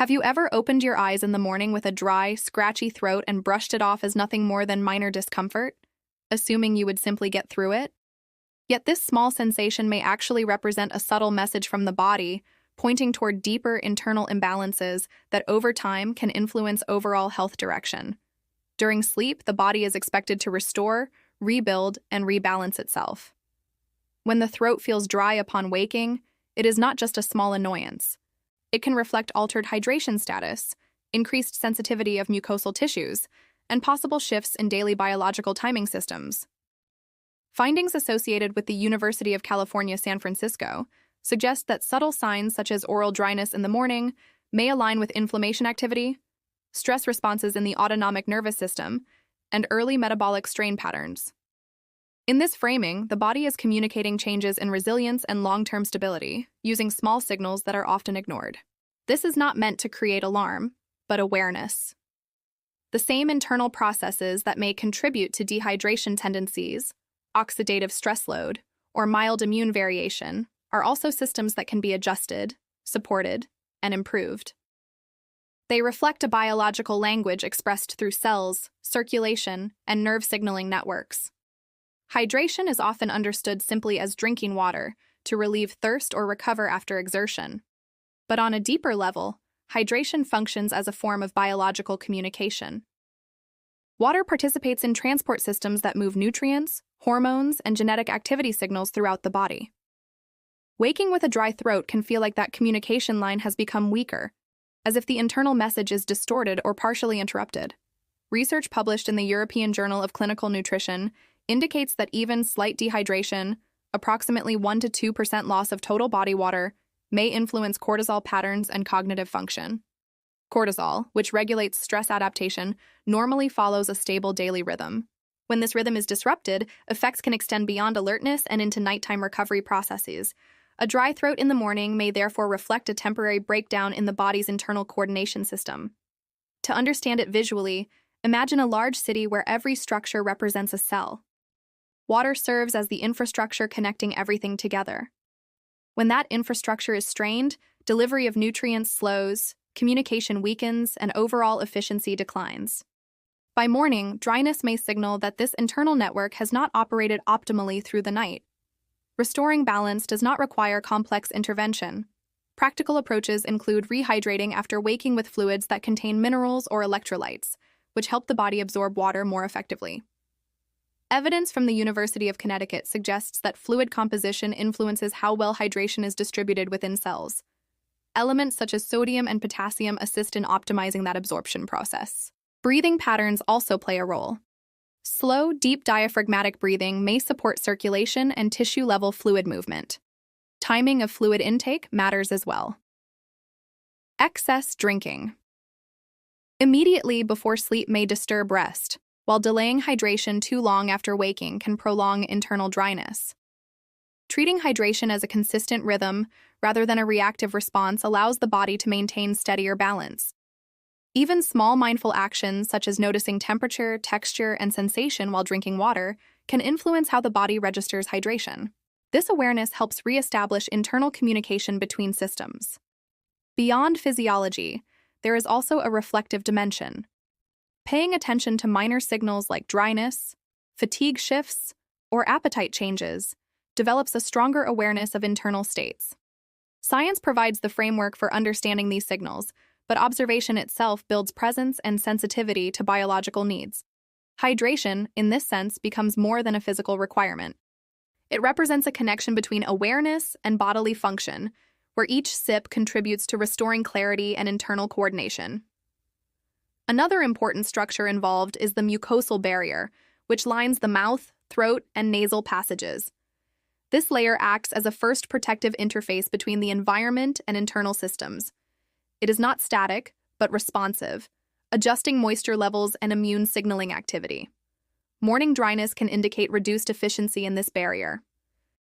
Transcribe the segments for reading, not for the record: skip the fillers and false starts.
Have you ever opened your eyes in the morning with a dry, scratchy throat and brushed it off as nothing more than minor discomfort, assuming you would simply get through it? Yet this small sensation may actually represent a subtle message from the body, pointing toward deeper internal imbalances that over time can influence overall health direction. During sleep, the body is expected to restore, rebuild, and rebalance itself. When the throat feels dry upon waking, it is not just a small annoyance. It can reflect altered hydration status, increased sensitivity of mucosal tissues, and possible shifts in daily biological timing systems. Findings associated with the University of California, San Francisco suggest that subtle signs such as oral dryness in the morning may align with inflammation activity, stress responses in the autonomic nervous system, and early metabolic strain patterns. In this framing, the body is communicating changes in resilience and long-term stability, using small signals that are often ignored. This is not meant to create alarm, but awareness. The same internal processes that may contribute to dehydration tendencies, oxidative stress load, or mild immune variation are also systems that can be adjusted, supported, and improved. They reflect a biological language expressed through cells, circulation, and nerve signaling networks. Hydration is often understood simply as drinking water to relieve thirst or recover after exertion. But on a deeper level, hydration functions as a form of biological communication. Water participates in transport systems that move nutrients, hormones, and genetic activity signals throughout the body. Waking with a dry throat can feel like that communication line has become weaker, as if the internal message is distorted or partially interrupted. Research published in the European Journal of Clinical Nutrition indicates that even slight dehydration, approximately 1 to 2% loss of total body water, may influence cortisol patterns and cognitive function. Cortisol, which regulates stress adaptation, normally follows a stable daily rhythm. When this rhythm is disrupted, effects can extend beyond alertness and into nighttime recovery processes. A dry throat in the morning may therefore reflect a temporary breakdown in the body's internal coordination system. To understand it visually, imagine a large city where every structure represents a cell. Water serves as the infrastructure connecting everything together. When that infrastructure is strained, delivery of nutrients slows, communication weakens, and overall efficiency declines. By morning, dryness may signal that this internal network has not operated optimally through the night. Restoring balance does not require complex intervention. Practical approaches include rehydrating after waking with fluids that contain minerals or electrolytes, which help the body absorb water more effectively. Evidence from the University of Connecticut suggests that fluid composition influences how well hydration is distributed within cells. Elements such as sodium and potassium assist in optimizing that absorption process. Breathing patterns also play a role. Slow, deep diaphragmatic breathing may support circulation and tissue-level fluid movement. Timing of fluid intake matters as well. Excess drinking. Immediately before sleep may disturb rest, while delaying hydration too long after waking can prolong internal dryness. Treating hydration as a consistent rhythm rather than a reactive response allows the body to maintain steadier balance. Even small mindful actions such as noticing temperature, texture, and sensation while drinking water can influence how the body registers hydration. This awareness helps reestablish internal communication between systems. Beyond physiology, there is also a reflective dimension. Paying attention to minor signals like dryness, fatigue shifts, or appetite changes develops a stronger awareness of internal states. Science provides the framework for understanding these signals, but observation itself builds presence and sensitivity to biological needs. Hydration, in this sense, becomes more than a physical requirement. It represents a connection between awareness and bodily function, where each sip contributes to restoring clarity and internal coordination. Another important structure involved is the mucosal barrier, which lines the mouth, throat, and nasal passages. This layer acts as a first protective interface between the environment and internal systems. It is not static, but responsive, adjusting moisture levels and immune signaling activity. Morning dryness can indicate reduced efficiency in this barrier.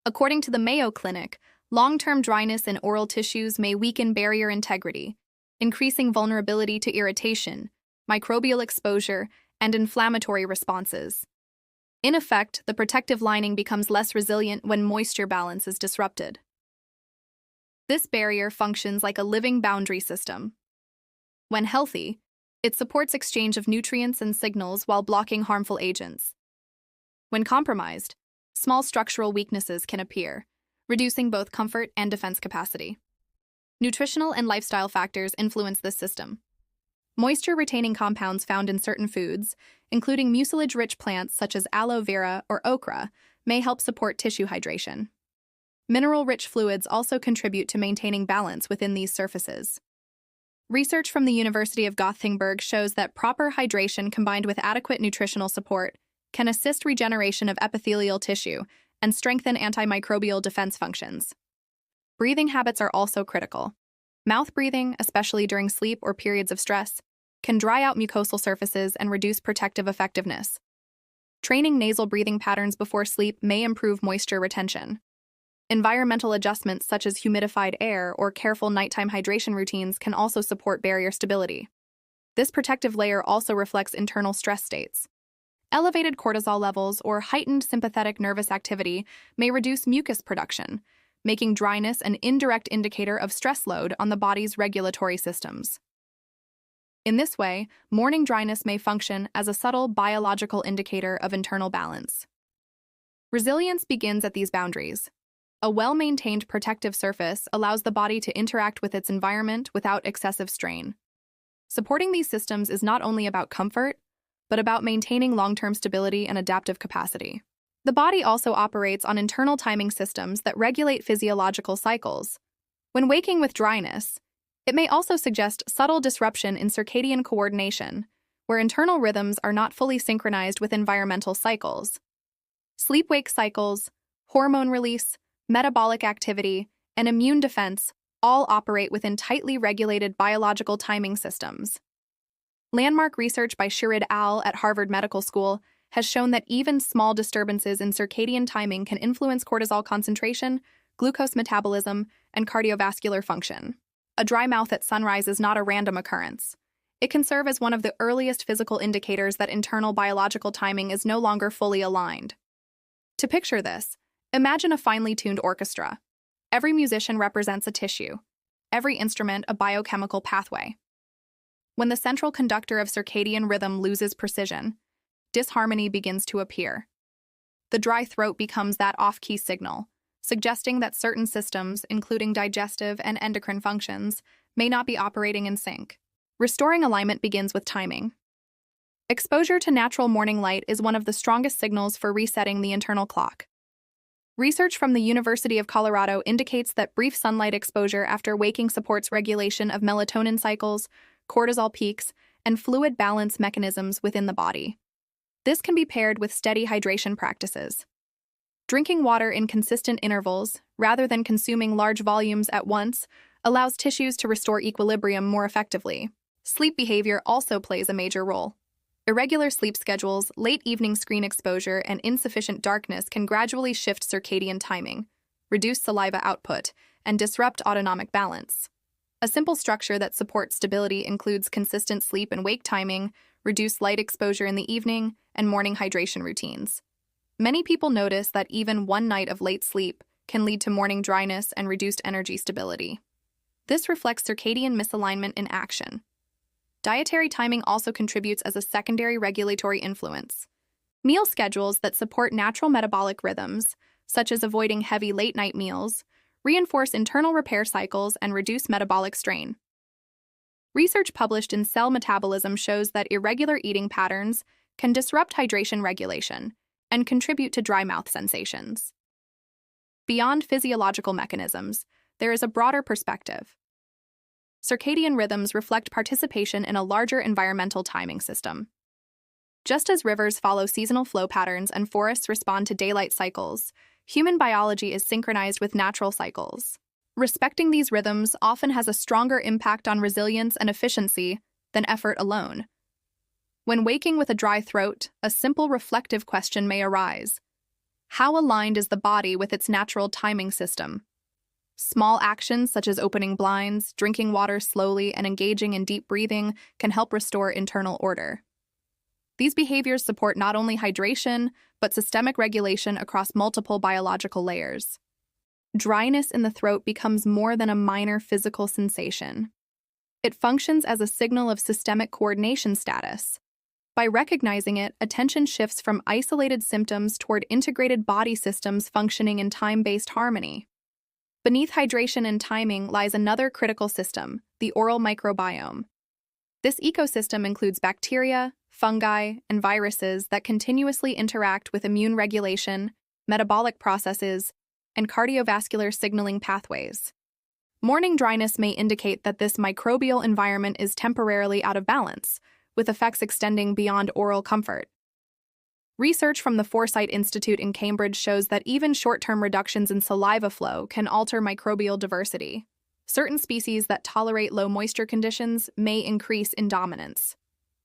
According to the Mayo Clinic, long-term dryness in oral tissues may weaken barrier integrity, increasing vulnerability to irritation, microbial exposure, and inflammatory responses. In effect, the protective lining becomes less resilient when moisture balance is disrupted. This barrier functions like a living boundary system. When healthy, it supports exchange of nutrients and signals while blocking harmful agents. When compromised, small structural weaknesses can appear, reducing both comfort and defense capacity. Nutritional and lifestyle factors influence this system. Moisture-retaining compounds found in certain foods, including mucilage-rich plants such as aloe vera or okra, may help support tissue hydration. Mineral-rich fluids also contribute to maintaining balance within these surfaces. Research from the University of Gothenburg shows that proper hydration combined with adequate nutritional support can assist regeneration of epithelial tissue and strengthen antimicrobial defense functions. Breathing habits are also critical. Mouth breathing, especially during sleep or periods of stress, can dry out mucosal surfaces and reduce protective effectiveness. Training nasal breathing patterns before sleep may improve moisture retention. Environmental adjustments such as humidified air or careful nighttime hydration routines can also support barrier stability. This protective layer also reflects internal stress states. Elevated cortisol levels or heightened sympathetic nervous activity may reduce mucus production, making dryness an indirect indicator of stress load on the body's regulatory systems. In this way, morning dryness may function as a subtle biological indicator of internal balance. Resilience begins at these boundaries. A well-maintained protective surface allows the body to interact with its environment without excessive strain. Supporting these systems is not only about comfort, but about maintaining long-term stability and adaptive capacity. The body also operates on internal timing systems that regulate physiological cycles. When waking with dryness, it may also suggest subtle disruption in circadian coordination, where internal rhythms are not fully synchronized with environmental cycles. Sleep-wake cycles, hormone release, metabolic activity, and immune defense all operate within tightly regulated biological timing systems. Landmark research by Shirid al. At Harvard Medical School has shown that even small disturbances in circadian timing can influence cortisol concentration, glucose metabolism, and cardiovascular function. A dry mouth at sunrise is not a random occurrence. It can serve as one of the earliest physical indicators that internal biological timing is no longer fully aligned. To picture this, imagine a finely tuned orchestra. Every musician represents a tissue, every instrument a biochemical pathway. When the central conductor of circadian rhythm loses precision, disharmony begins to appear. The dry throat becomes that off-key signal, suggesting that certain systems, including digestive and endocrine functions, may not be operating in sync. Restoring alignment begins with timing. Exposure to natural morning light is one of the strongest signals for resetting the internal clock. Research from the University of Colorado indicates that brief sunlight exposure after waking supports regulation of melatonin cycles, cortisol peaks, and fluid balance mechanisms within the body. This can be paired with steady hydration practices. Drinking water in consistent intervals, rather than consuming large volumes at once, allows tissues to restore equilibrium more effectively. Sleep behavior also plays a major role. Irregular sleep schedules, late evening screen exposure, and insufficient darkness can gradually shift circadian timing, reduce saliva output, and disrupt autonomic balance. A simple structure that supports stability includes consistent sleep and wake timing, reduced light exposure in the evening, and morning hydration routines. Many people notice that even one night of late sleep can lead to morning dryness and reduced energy stability. This reflects circadian misalignment in action. Dietary timing also contributes as a secondary regulatory influence. Meal schedules that support natural metabolic rhythms, such as avoiding heavy late-night meals, reinforce internal repair cycles and reduce metabolic strain. Research published in Cell Metabolism shows that irregular eating patterns can disrupt hydration regulation and contribute to dry mouth sensations. Beyond physiological mechanisms, there is a broader perspective. Circadian rhythms reflect participation in a larger environmental timing system. Just as rivers follow seasonal flow patterns and forests respond to daylight cycles, human biology is synchronized with natural cycles. Respecting these rhythms often has a stronger impact on resilience and efficiency than effort alone. When waking with a dry throat, a simple reflective question may arise. How aligned is the body with its natural timing system? Small actions such as opening blinds, drinking water slowly, and engaging in deep breathing can help restore internal order. These behaviors support not only hydration, but systemic regulation across multiple biological layers. Dryness in the throat becomes more than a minor physical sensation. It functions as a signal of systemic coordination status. By recognizing it, attention shifts from isolated symptoms toward integrated body systems functioning in time-based harmony. Beneath hydration and timing lies another critical system, the oral microbiome. This ecosystem includes bacteria, fungi, and viruses that continuously interact with immune regulation, metabolic processes, and cardiovascular signaling pathways. Morning dryness may indicate that this microbial environment is temporarily out of balance, with effects extending beyond oral comfort. Research from the Foresight Institute in Cambridge shows that even short-term reductions in saliva flow can alter microbial diversity. Certain species that tolerate low moisture conditions may increase in dominance.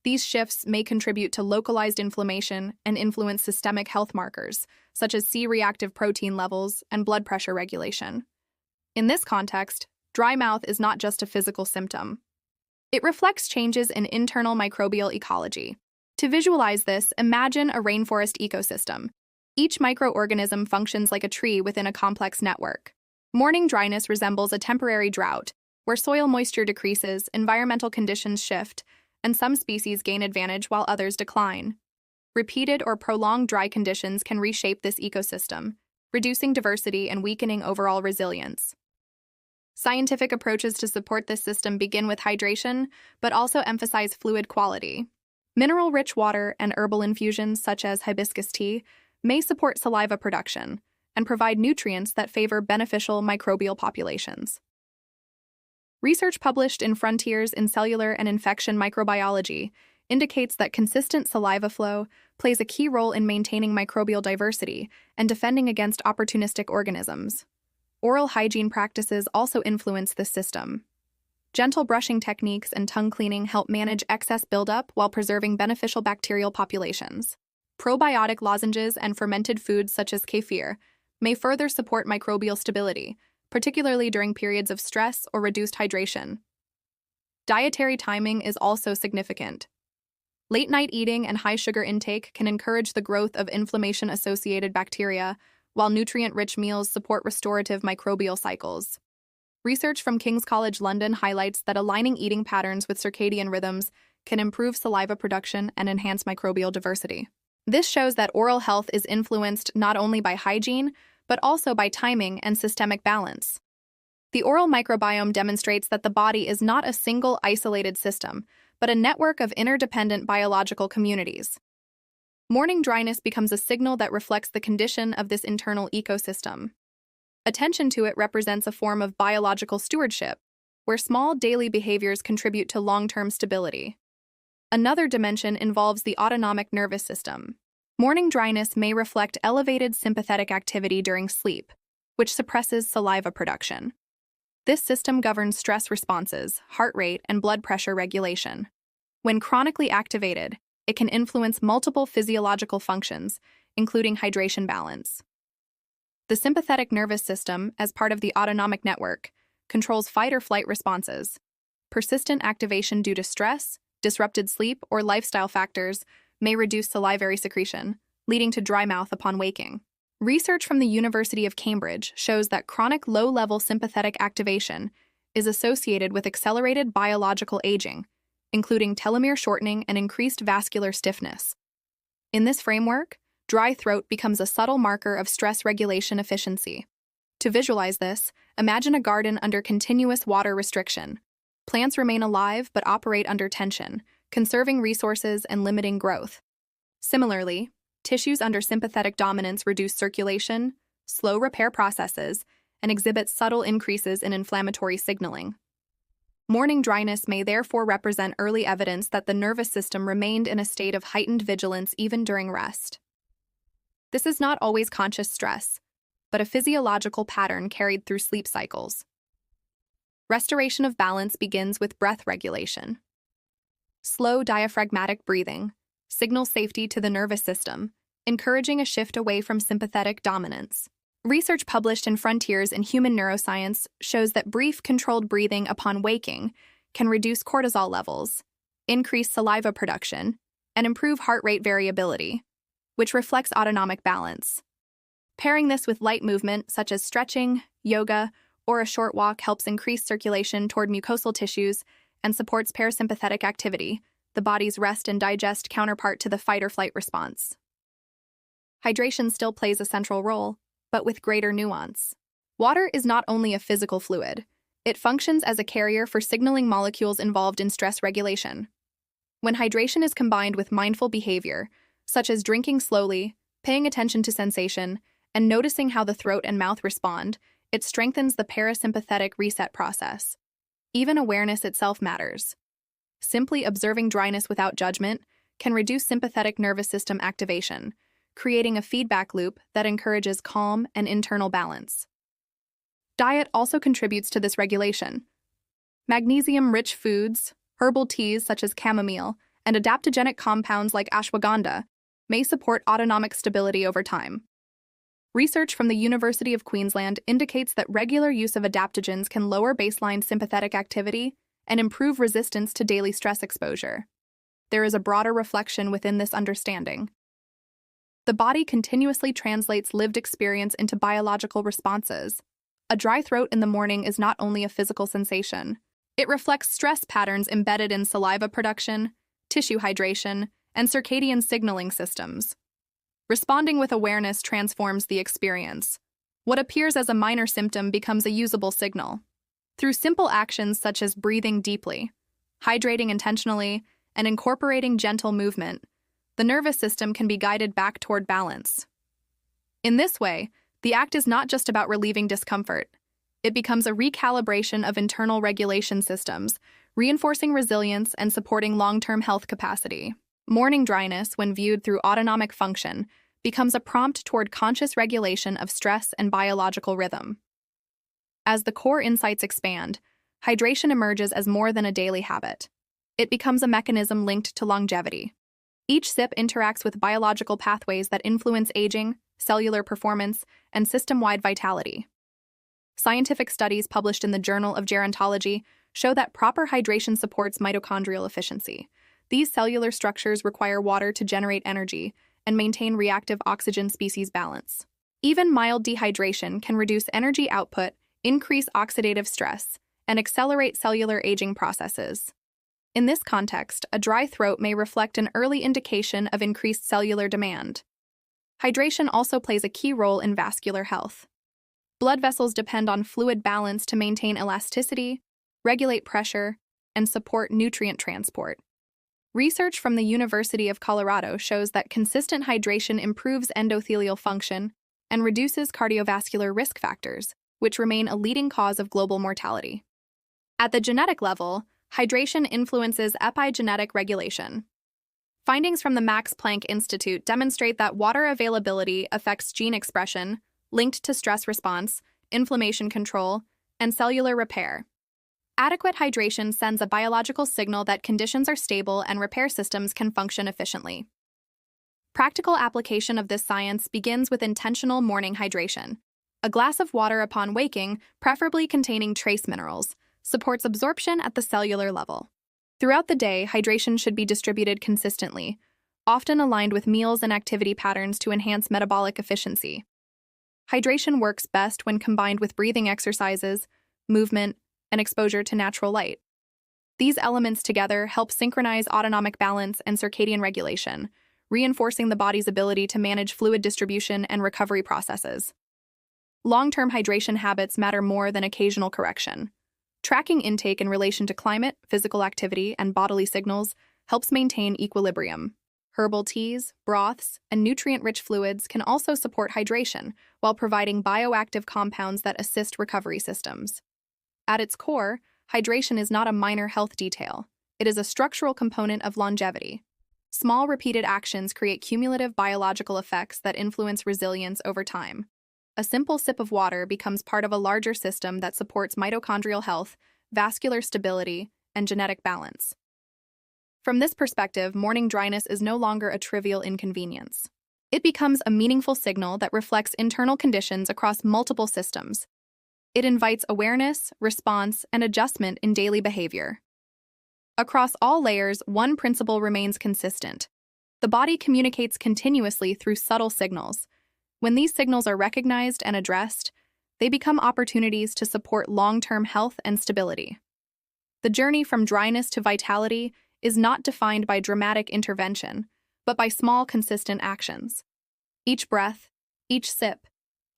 These shifts may contribute to localized inflammation and influence systemic health markers, such as C-reactive protein levels and blood pressure regulation. In this context, dry mouth is not just a physical symptom. It reflects changes in internal microbial ecology. To visualize this, imagine a rainforest ecosystem. Each microorganism functions like a tree within a complex network. Morning dryness resembles a temporary drought, where soil moisture decreases, environmental conditions shift, and some species gain advantage while others decline. Repeated or prolonged dry conditions can reshape this ecosystem, reducing diversity and weakening overall resilience. Scientific approaches to support this system begin with hydration, but also emphasize fluid quality. Mineral-rich water and herbal infusions such as hibiscus tea may support saliva production and provide nutrients that favor beneficial microbial populations. Research published in Frontiers in Cellular and Infection Microbiology indicates that consistent saliva flow plays a key role in maintaining microbial diversity and defending against opportunistic organisms. Oral hygiene practices also influence this system. Gentle brushing techniques and tongue cleaning help manage excess buildup while preserving beneficial bacterial populations. Probiotic lozenges and fermented foods such as kefir may further support microbial stability, particularly during periods of stress or reduced hydration. Dietary timing is also significant. Late-night eating and high sugar intake can encourage the growth of inflammation-associated bacteria, while nutrient-rich meals support restorative microbial cycles. Research from King's College London highlights that aligning eating patterns with circadian rhythms can improve saliva production and enhance microbial diversity. This shows that oral health is influenced not only by hygiene, but also by timing and systemic balance. The oral microbiome demonstrates that the body is not a single isolated system, but a network of interdependent biological communities. Morning dryness becomes a signal that reflects the condition of this internal ecosystem. Attention to it represents a form of biological stewardship, where small daily behaviors contribute to long-term stability. Another dimension involves the autonomic nervous system. Morning dryness may reflect elevated sympathetic activity during sleep, which suppresses saliva production. This system governs stress responses, heart rate, and blood pressure regulation. When chronically activated, it can influence multiple physiological functions, including hydration balance. The sympathetic nervous system, as part of the autonomic network, controls fight or flight responses. Persistent activation due to stress, disrupted sleep, or lifestyle factors may reduce salivary secretion, leading to dry mouth upon waking. Research from the University of Cambridge shows that chronic low-level sympathetic activation is associated with accelerated biological aging, including telomere shortening and increased vascular stiffness. In this framework, dry throat becomes a subtle marker of stress regulation efficiency. To visualize this, imagine a garden under continuous water restriction. Plants remain alive but operate under tension, conserving resources and limiting growth. Similarly, tissues under sympathetic dominance reduce circulation, slow repair processes, and exhibit subtle increases in inflammatory signaling. Morning dryness may therefore represent early evidence that the nervous system remained in a state of heightened vigilance even during rest. This is not always conscious stress, but a physiological pattern carried through sleep cycles. Restoration of balance begins with breath regulation. Slow diaphragmatic breathing signals safety to the nervous system, encouraging a shift away from sympathetic dominance. Research published in Frontiers in Human Neuroscience shows that brief, controlled breathing upon waking can reduce cortisol levels, increase saliva production, and improve heart rate variability, which reflects autonomic balance. Pairing this with light movement, such as stretching, yoga, or a short walk helps increase circulation toward mucosal tissues and supports parasympathetic activity, the body's rest and digest counterpart to the fight-or-flight response. Hydration still plays a central role, but with greater nuance. Water is not only a physical fluid, it functions as a carrier for signaling molecules involved in stress regulation. When hydration is combined with mindful behavior, such as drinking slowly, paying attention to sensation, and noticing how the throat and mouth respond, it strengthens the parasympathetic reset process. Even awareness itself matters. Simply observing dryness without judgment can reduce sympathetic nervous system activation, creating a feedback loop that encourages calm and internal balance. Diet also contributes to this regulation. Magnesium-rich foods, herbal teas such as chamomile, and adaptogenic compounds like ashwagandha may support autonomic stability over time. Research from the University of Queensland indicates that regular use of adaptogens can lower baseline sympathetic activity and improve resistance to daily stress exposure. There is a broader reflection within this understanding. The body continuously translates lived experience into biological responses. A dry throat in the morning is not only a physical sensation. It reflects stress patterns embedded in saliva production, tissue hydration, and circadian signaling systems. Responding with awareness transforms the experience. What appears as a minor symptom becomes a usable signal. Through simple actions such as breathing deeply, hydrating intentionally, and incorporating gentle movement, the nervous system can be guided back toward balance. In this way, the act is not just about relieving discomfort. It becomes a recalibration of internal regulation systems, reinforcing resilience and supporting long-term health capacity. Morning dryness, when viewed through autonomic function, becomes a prompt toward conscious regulation of stress and biological rhythm. As the core insights expand, hydration emerges as more than a daily habit. It becomes a mechanism linked to longevity. Each sip interacts with biological pathways that influence aging, cellular performance, and system-wide vitality. Scientific studies published in the Journal of Gerontology show that proper hydration supports mitochondrial efficiency. These cellular structures require water to generate energy and maintain reactive oxygen species balance. Even mild dehydration can reduce energy output, increase oxidative stress, and accelerate cellular aging processes. In this context, a dry throat may reflect an early indication of increased cellular demand. Hydration also plays a key role in vascular health. Blood vessels depend on fluid balance to maintain elasticity, regulate pressure, and support nutrient transport. Research from the University of Colorado shows that consistent hydration improves endothelial function and reduces cardiovascular risk factors, which remain a leading cause of global mortality. At the genetic level, hydration influences epigenetic regulation. Findings from the Max Planck Institute demonstrate that water availability affects gene expression, linked to stress response, inflammation control, and cellular repair. Adequate hydration sends a biological signal that conditions are stable and repair systems can function efficiently. Practical application of this science begins with intentional morning hydration. A glass of water upon waking, preferably containing trace minerals, supports absorption at the cellular level. Throughout the day, hydration should be distributed consistently, often aligned with meals and activity patterns to enhance metabolic efficiency. Hydration works best when combined with breathing exercises, movement, and exposure to natural light. These elements together help synchronize autonomic balance and circadian regulation, reinforcing the body's ability to manage fluid distribution and recovery processes. Long-term hydration habits matter more than occasional correction. Tracking intake in relation to climate, physical activity, and bodily signals helps maintain equilibrium. Herbal teas, broths, and nutrient-rich fluids can also support hydration while providing bioactive compounds that assist recovery systems. At its core, hydration is not a minor health detail. It is a structural component of longevity. Small repeated actions create cumulative biological effects that influence resilience over time. A simple sip of water becomes part of a larger system that supports mitochondrial health, vascular stability, and genetic balance. From this perspective, morning dryness is no longer a trivial inconvenience. It becomes a meaningful signal that reflects internal conditions across multiple systems. It invites awareness, response, and adjustment in daily behavior. Across all layers, one principle remains consistent. The body communicates continuously through subtle signals. When these signals are recognized and addressed, they become opportunities to support long-term health and stability. The journey from dryness to vitality is not defined by dramatic intervention, but by small, consistent actions. Each breath, each sip,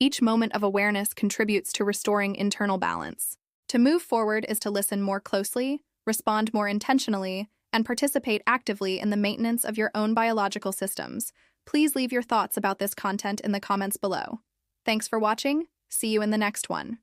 each moment of awareness contributes to restoring internal balance. To move forward is to listen more closely, respond more intentionally, and participate actively in the maintenance of your own biological systems. Please leave your thoughts about this content in the comments below. Thanks for watching. See you in the next one.